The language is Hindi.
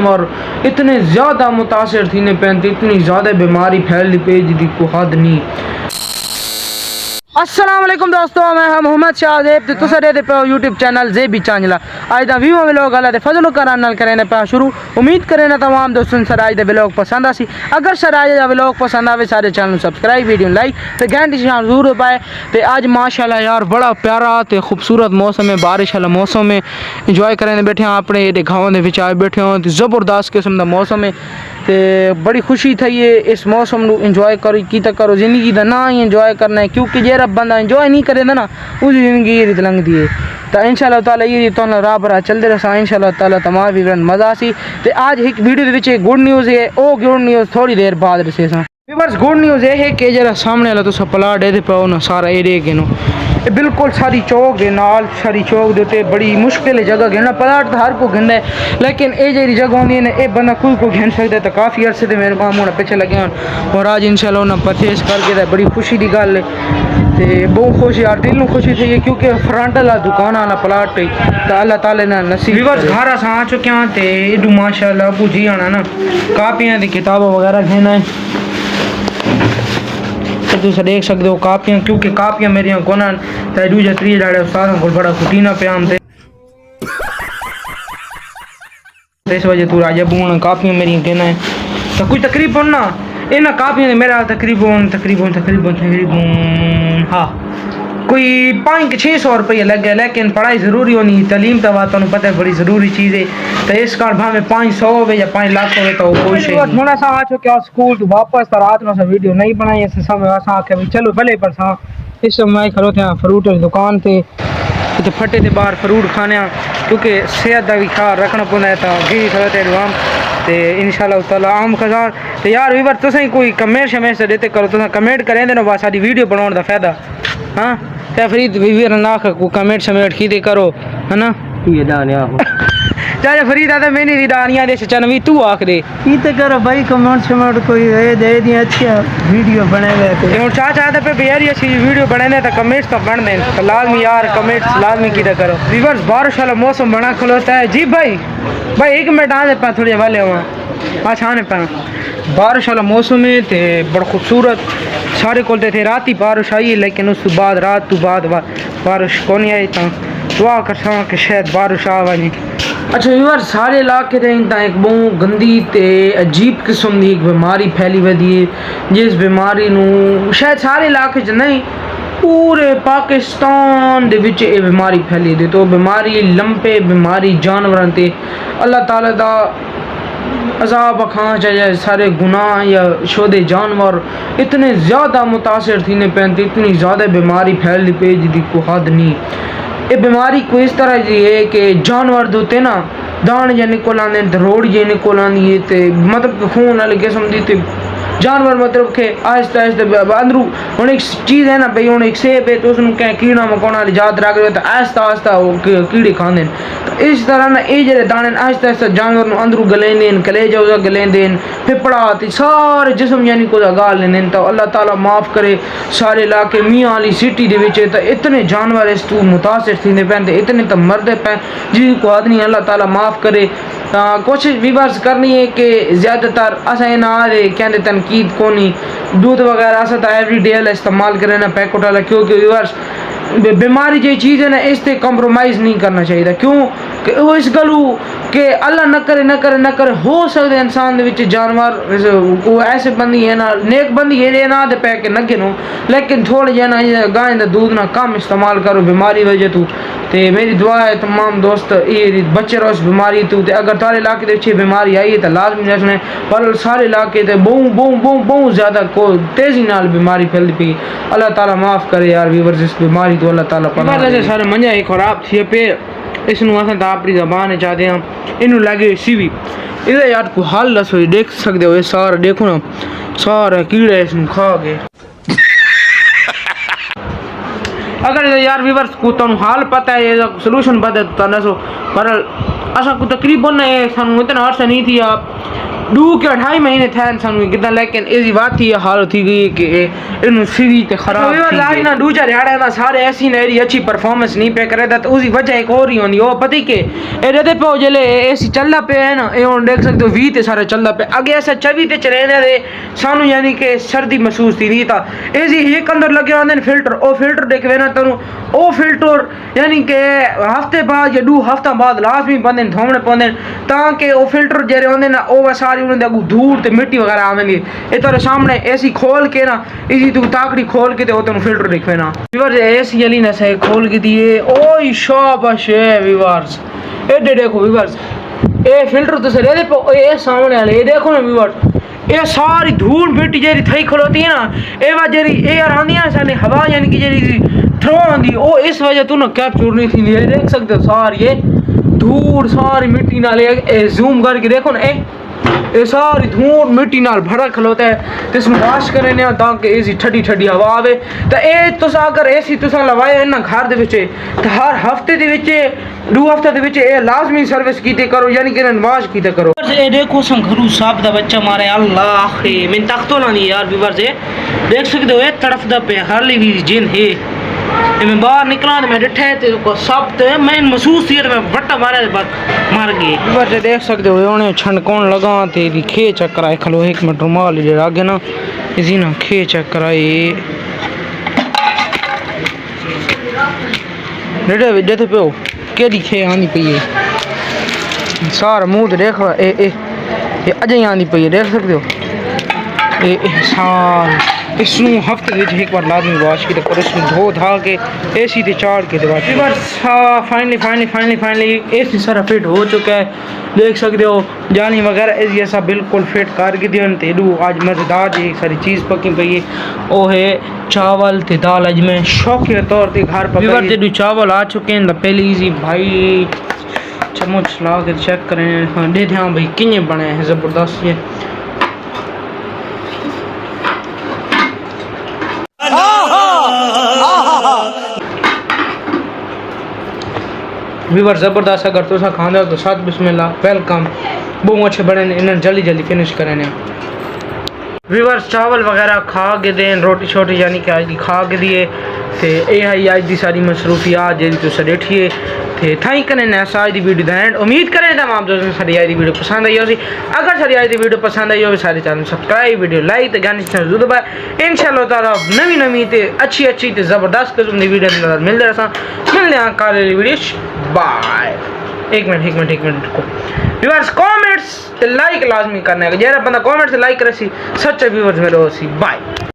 जानवर इतने ज़्यादा मुतासर थी पैंते, इतनी ज़्यादा बीमारी फैलनी पे जिसकी कोई हद नहीं। अस्सलाम वालेकुम दोस्तों, मैं मोहम्मद शाहजेब ते तुस दे पे यूट्यूब चैनल जेबी चांजला। आज दा वीडियो व्लॉग अल्लाह दे फजल करम नाल करने पे शुरू। उम्मीद करें ना तमाम दोस्तों सर आज दे व्लॉग पसंद आसी। अगर सर आज दा व्लॉग पसंद आवे सारे चैनल सब्सक्राइब, वीडियो लाइक ते घंटी निशान जरूर दबाए। ते आज माशाल्लाह यार बड़ा प्यारा ते खूबसूरत मौसम है, बारिश वाला मौसम में इंजॉय करने बैठे हैं अपने ये गाँव के विच आए बैठे हो। ज़बरदस्त किस्म का मौसम है ते बड़ी खुशी थी है इस मौसम को इंजॉय करो। जिंदगी का ना ही इंजॉय करना है, क्योंकि जे बंदा इंजॉय नहीं करे ना उसकी जिंदगी ये रीत लंघती है। तो इंशाल्लाह ताला ये तो राह पर चलते रहा इंशाल्लाह ताला तमाम विवरण मजा सी। तो आज एक वीडियो के गुड न्यूज़ है, वो गुड न्यूज़ थोड़ी देर बाद दसे व्यूअर्स। गुड न्यूज़ ये है कि जरा सामने वाला तुस प्लाट है पाओ ना सारा एरिया के नो बिल्कुल सारी चौक के नाल सारी चौक के उत्ते बड़ी मुश्किल जगह गिनना। प्लाट तो हर को गिनता है, लेकिन ये जी जगह होंगी ने ये बंदा कोई गिन सकता है। तो काफ़ी अरसे से मेरे माम होना पिछे लगे हैं और आज इंशाल्लाह उन्हें परचेस करके बड़ी खुशी की गल है। तो बहुत खुश यार, दिल में खुशी थी क्योंकि फ्रंट वाला दुकान वाला प्लाट है तो अल्लाह ताला ने नसीब। व्यूअर्स घर अस आ चुके हैं तो इडू माशाल्लाह भूजी आना ना कापियाँ की किताबें वगैरह घेना है। तुम देख सकते हो कापियाँ, क्योंकि कापियाँ मेरिया को दूजे त्रीजे डाड़े उस्ताद को बड़ा कुटीना प्याम थे, इस वजह तू राजा बून कापियाँ मेरिया कहना है। तो कुछ तकरीबन ना इन्हें कापियाँ मेरा तकरीबन हाँ कोई 500-600 रुपये लग गए। लेकिन पढ़ाई ज़रूरी होनी, तलीम तो बात तुम्हें पता है बड़ी ज़रूरी चीज़ है। तो इस कारण भावे 500 हो या 5 लाख हो तो कोई थोड़ा सा आ चुके हैं स्कूल तो वापस तो रात में वीडियो नहीं बनाई इस समय आखे चलो भले पर सा इस समय खलोते हैं फ्रूट की दुकान से तो फटे से बाहर फ्रूट खाने क्योंकि सेहत का भी ख्याल रखना पौना है। तो गिरी खलोते आम तो इंशाल्लाह ताला आम खजार। तो यार वीवर तुसें कोई कमेंट शमेंट देते करो, तुम कमेंट करें देना बस सारी वीडियो बनाने का फायदा। हाँ तो फरीद वीवर ना को कमेंट शमेंट की करो है ना तू ये डानिया चाहे फरीद आते मैंने दी डानिया दे चनवी तू आख दे की करो भाई कमेंट शमेंट कोई दे दी अच्छा वीडियो बने गए हूँ चाह चाहते पे बेहद अच्छी वीडियो बने तो कमेंट्स तो बन दें तो लाजमी यार कमेंट्स लाजमी की करो। वीवर्स बारिश वाला मौसम बना खलोता है जी भाई एक मिनट आ पा थोड़ी वाले हुआ अच्छा आने पा बारिश वाला मौसम है तो बड़ा खूबसूरत सारे कोलते थे रात ही बारिश आई लेकिन उस बाद रात तो बाद बारिश को नहीं आई। तो दुआ कर सका कि शायद बारिश आ वही। अच्छा व्यूअर सारे इलाके ते एक बहुत गंदी ते अजीब किस्म की एक बीमारी फैली वही है जिस बीमारी नू शायद सारे इलाके च नहीं पूरे पाकिस्तान दे विच ये बीमारी फैली दी। तो बीमारी लंपे बीमारी जानवरों ते अल्लाह ताला दा अजाब खां चाहिए। सारे गुनाह या शोदे जानवर इतने ज़्यादा मुतासर थी पैंते, इतनी ज़्यादा बीमारी फैलती पे जिसकी कोई हद नहीं। ये बीमारी को इस तरह की है कि जानवर दोते ना दान जे निकल आते रोड जे निकल आती है तो मतलब खून वाली किस्म की जानवर मतलब के आहिस्ता आहिस्ता अंदरू हूँ एक चीज़ है ना भाई हूँ एक सेब है तो उसमें क्या कीड़ा मकोड़ा वाली याद रख रहे तो आहिस्ता आहिस्ता वो कीड़े खाते हैं। तो इस तरह ना ये जो दाने आहिस्ता आहिस्ता जानवर अंदरू गलेंदे कलेजा उसा गलेंदे फिपड़ा सारे जिसम यानी को गाल लेंदे। तो अल्लाह ताला माफ़ करे सारे इलाके मियाँ वाली सिटी के तो इतने जानवर इस तू मुतासर थी पैंते इतने तो मरदे पे जिसको आदमी अल्लाह ताला माफ़ करे। कोशिश विवर्स करनी है कि ज़्यादातर असा ना कहते तनकीद को नहीं दूध वगैरह असा तो एवरी डे इस्तेमाल करें ना पैकेट वाला, क्योंकि विवर्स बीमारी जो चीज़ है ना इससे कम्प्रोमाइज़ नहीं करना चाहिए। क्यों कि वो इस गलू कि अल्लाह न करे हो सकते इंसान के जानवर वो ऐसे बंदी है ना नेक बंदी है ना दे पै के नगे नो, लेकिन थोड़े जे ना गाय का दूध ना कम इस्तेमाल करो बीमारी वजह तू। तो मेरी दुआ है तमाम दोस्त ये बच्चे रहो इस बीमारी तू। अगर तारे इलाके अच्छी बीमारी आई है तो लाजमी रखने पर सारे इलाके बहुत ज़्यादा को तेज़ी नाल बीमारी फैलती पी। अल्लाह ताला माफ़ करे यार व्यूअर्स इस बीमारी तो अल्लाह ताला पर सारे मंजा ही खराब थी पे इसनू अस अपनी जबान चाहते हैं इनू लगे सीवी इधर यार को हाल दसो देख सकते हो सारा देखो ना सारे कीड़े इसनू खा गए। अगर यार व्यूअर्स को तुम हाल पता है ये सोल्यूशन पता है तो दसो पर असा को तकरीबन सानू इतना अर्सा नहीं थी आप 2 के 2.5 महीने थे सानू कितना, लेकिन इसी बात ही हाल थी गई कि इन्हों सीवी ते खराब थी लाज ना दूजा रिहाड़ा ना सारे ऐसी नरी अच्छी परफॉर्मेंस नहीं पे करे तो उसकी वजह एक और ही होनी। ओ पता के एडे ते पे जले एसी चलदा पे है ना, ए हुन देख सकते हो 20 ते सारे चलदा पे, आगे ऐसा 24 ते चले दे सानू यानी कि सर्दी महसूस थी नहीं था। एसी एक अंदर लगे होंदे फिल्टर, ओ फिल्टर देखवे ना तनु ओ फिल्टर यानी कि हफ्ते बाद या 2 हफ्ता बाद लाजमी बंदे धोने पौंदे ताकि ओ फिल्टर जेरे होंदे ना ओ सारी उन्हें देखो धूल ते मिट्टी वगैरह आवेंदी। ए तेरे सामने एसी खोल के ना इसी तू ताकड़ी खोल के ते ओ तनु फिल्टर देखवे ना व्यूअर्स एसी वाली ना से खोल के दिए ओए शाबाश है व्यूअर्स। ए देखो व्यूअर्स ए फिल्टर तो सरे पे ए सामने वाले ये देखो ना व्यूअर्स, ये सारी धूल मिट्टी जेरी थई खलोती है ना ए वा जेरी एयर आंदी है साने हवा यानी कि जेरी थ्रो आंदी ओ इस वजह तू ना कैप्चर नहीं थी। ये देख सकते हो सारी ये धूल सारी मिट्टी नाल जूम करके देखो ना ए सारी धूल मिट्टी नाल भरा खलोता है तो इसमें वाश करे ना ताकि एसी ठंडी ठंडी हवा आवे। तो ए तुसा अगर एसी तुसा लवाए ना घर दे विच तो हर हफ्ते दे विच 2 हफ्ते दे विच ए लाजमी सर्विस कीते करो यानी कि वाश कीते करो। ए देखो संघरू साहब दा बच्चा मारे अल्लाह रे मैं तख्तो ना नहीं यार व्यूअर्स देख सकते हो ए तड़फदा पे हाली भी जिन है मैं बाहर निकला तो मैं डिठे तो सब तो मैं महसूस किया तो मैं बट्टा मारे मर गई। बस देख सकते हो उन्हें छनकौन लगा तेरी खे चक्कर आए खलो 1 मिनट रुमाल आगे ना इसी ना खे चक्कर आए डेढ़े जैसे पे केड़ी खे आनी पई है सारा मुंह तो देख ए अजे आनी पई है देख सकते हो ए सार इसनू हफ्ते विच एक बार लाजमी वाश की करो इसमें धो धा के एसी ते चाड़ के दे बस फाइनली एसी सारा फिट हो चुका है देख सकते हो जानी वगैरह एसी ऐसा बिल्कुल फिट कर के दियो ते दू आज मजेदार एक सारी चीज़ पकी पई है ओ है चावल ते दाल। आज मैं शौकिया तौर पे घर पर दू चावल आ चुके हैं पहले इजी भाई चम्मच ला के चेक करें हाँ दे ध्यान भाई किने बने हैं ज़बरदस्त ये व्यूअर ज़बरदस्त। अगर तुसा खाने हो तो साथ बिस्मिल्लाह वेलकम बहुत अच्छे बने इन्हें जल्दी जल्दी फिनिश करें। व्यूअर्स चावल वगैरह खा के दें रोटी छोटी यानी कि आज की खा के दिए थे ये है आज की सारी मसरूफियात जी तुस देखिए थे थाई करें ऐसा आज की वीडियो एंड उम्मीद करें तमाम दोस्तों सारी आज की वीडियो पसंद आई होगी। अगर सारी आज की वीडियो पसंद आई हो सारे चैनल सब्सक्राइब वीडियो लाइक तो गाने जरूर दबाए इंशाल्लाह ताला नवी ते अच्छी ते ज़बरदस्त किस्म की वीडियो मिलते हैं कल वीडियो बाय। एक मिनट को व्यूअर्स कमेंट्स लाइक लाजमी करने का जरा बंदा कमेंट्स लाइक करे सी सच्चे व्यूअर्स मेरे हो सी बाय।